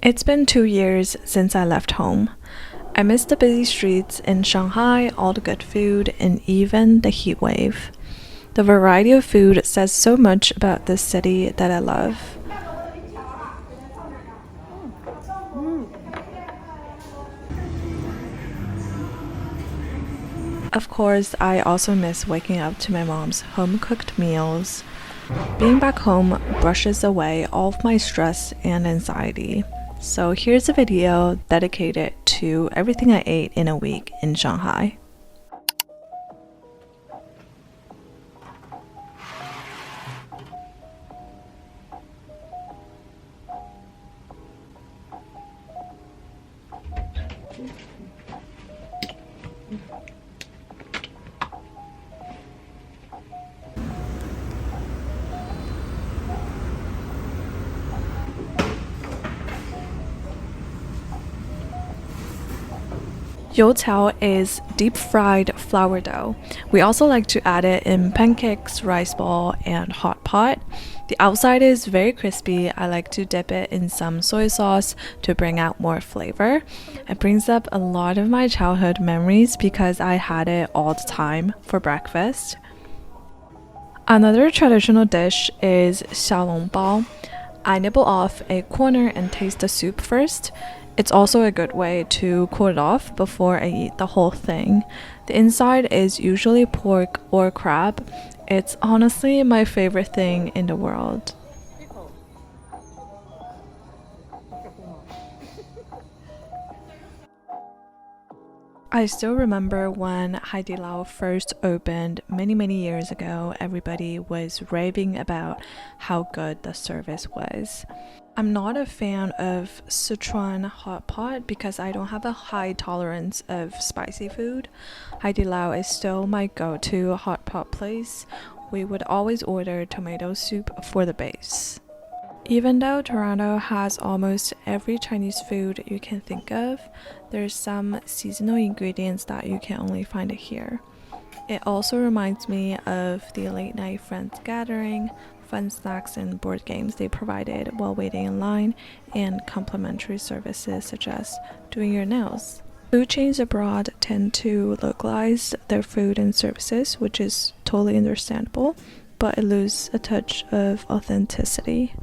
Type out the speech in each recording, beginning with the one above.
It's been 2 years since I left home. I miss the busy streets in Shanghai, all the good food, and even the heat wave. The variety of food says so much about this city that I love. Of course, I also miss waking up to my mom's home cooked meals. Being back home brushes away all of my stress and anxiety. So here's a video dedicated to everything I ate in a week in Shanghai. Youtiao is deep fried flour dough. We also like to add it in pancakes, rice ball, and hot pot. The outside is very crispy. I like to dip it in some soy sauce to bring out more flavor. It brings up a lot of my childhood memories because I had it all the time for breakfast. Another traditional dish is xiaolongbao. I nibble off a corner and taste the soup first. It's also a good way to cool it off before I eat the whole thing. The inside is usually pork or crab. It's honestly my favorite thing in the world. I still remember when Haidilao first opened many years ago. Everybody was raving about how good the service was. I'm not a fan of Sichuan hot pot because I don't have a high tolerance of spicy food. Haidilao is still my go-to hot pot place. We would always order tomato soup for the base. Even though Toronto has almost every Chinese food you can think of, there's some seasonal ingredients that you can only find here. It also reminds me of the late night friends gathering, fun snacks and board games they provided while waiting in line, and complimentary services such as doing your nails. Food chains abroad tend to localize their food and services, which is totally understandable, but it loses a touch of authenticity.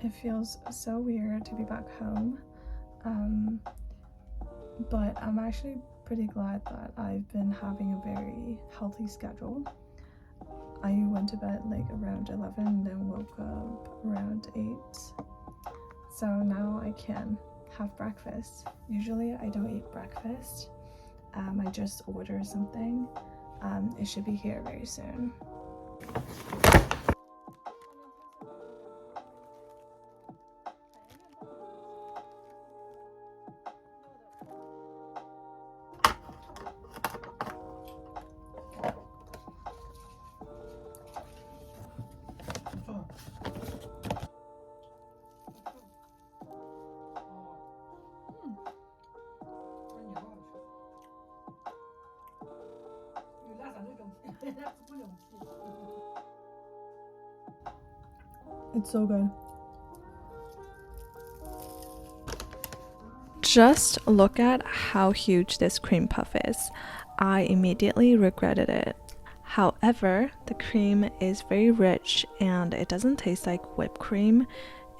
It feels so weird to be back home, but I'm actually pretty glad that I've been having a very healthy schedule. I went to bed like around 11 and then woke up around 8. So now I can have breakfast. Usually I don't eat breakfast. I just order something. It should be here very soon. It's so good. Just look at how huge this cream puff is. I immediately regretted it. However, the cream is very rich and it doesn't taste like whipped cream.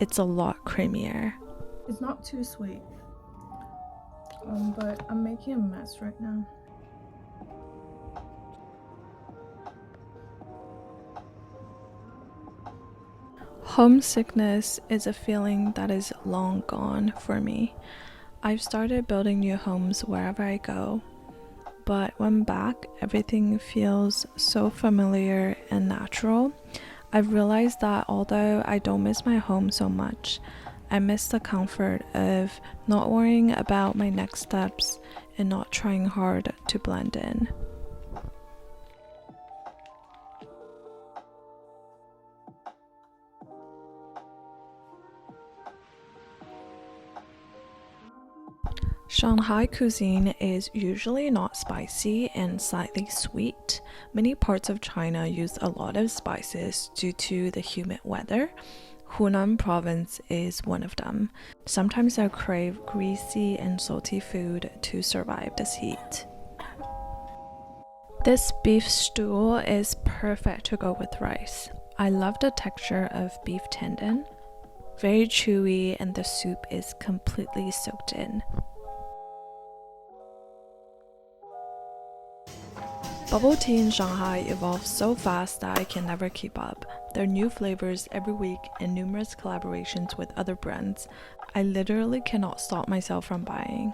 It's a lot creamier. It's not too sweet, but I'm making a mess right now. Homesickness is a feeling that is long gone for me. I've started building new homes wherever I go, but when back, everything feels so familiar and natural. I've realized that although I don't miss my home so much, I miss the comfort of not worrying about my next steps and not trying hard to blend in. Shanghai cuisine is usually not spicy and slightly sweet. Many parts of China use a lot of spices due to the humid weather. Hunan province is one of them. Sometimes I crave greasy and salty food to survive this heat. This beef stew is perfect to go with rice. I love the texture of beef tendon. Very chewy and the soup is completely soaked in. Bubble tea in Shanghai evolves so fast that I can never keep up. There are new flavors every week and numerous collaborations with other brands. I literally cannot stop myself from buying.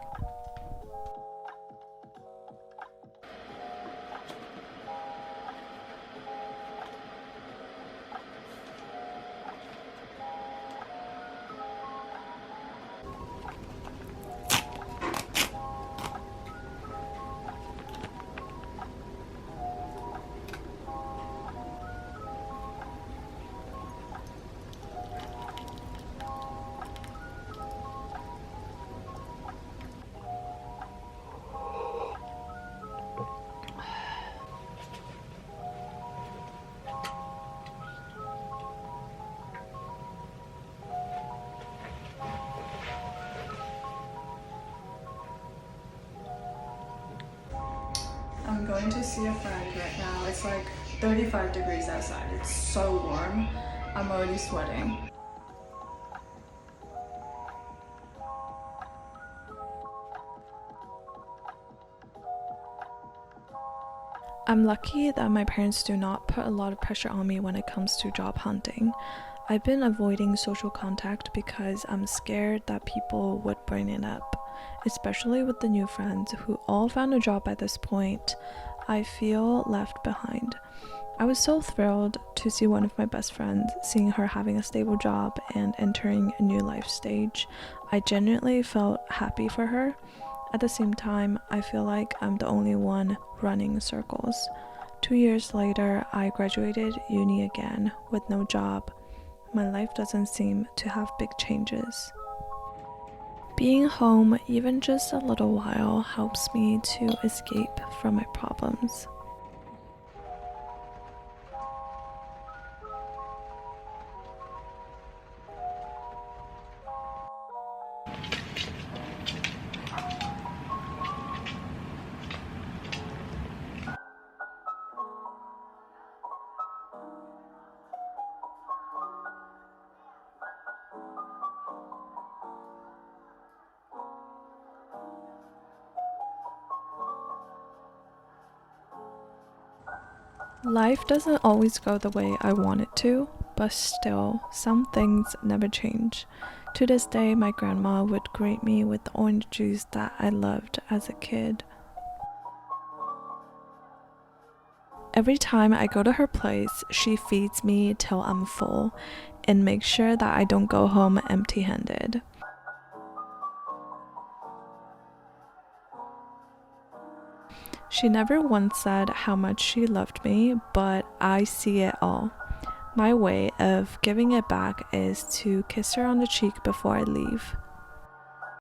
I'm going to see a friend right now. It's like 35 degrees outside. It's so warm. I'm already sweating. I'm lucky that my parents do not put a lot of pressure on me when it comes to job hunting. I've been avoiding social contact because I'm scared that people would bring it up, especially with the new friends who all found a job at this point. I feel left behind. I was so thrilled to see one of my best friends, seeing her having a stable job and entering a new life stage. I genuinely felt happy for her. At the same time, I feel like I'm the only one running in circles. 2 years later, I graduated uni again with no job. My life doesn't seem to have big changes. Being home even just a little while helps me to escape from my problems. Life doesn't always go the way I want it to, but still, some things never change. To this day, my grandma would greet me with the orange juice that I loved as a kid. Every time I go to her place, she feeds me till I'm full and makes sure that I don't go home empty-handed. She never once said how much she loved me, but I see it all. My way of giving it back is to kiss her on the cheek before I leave.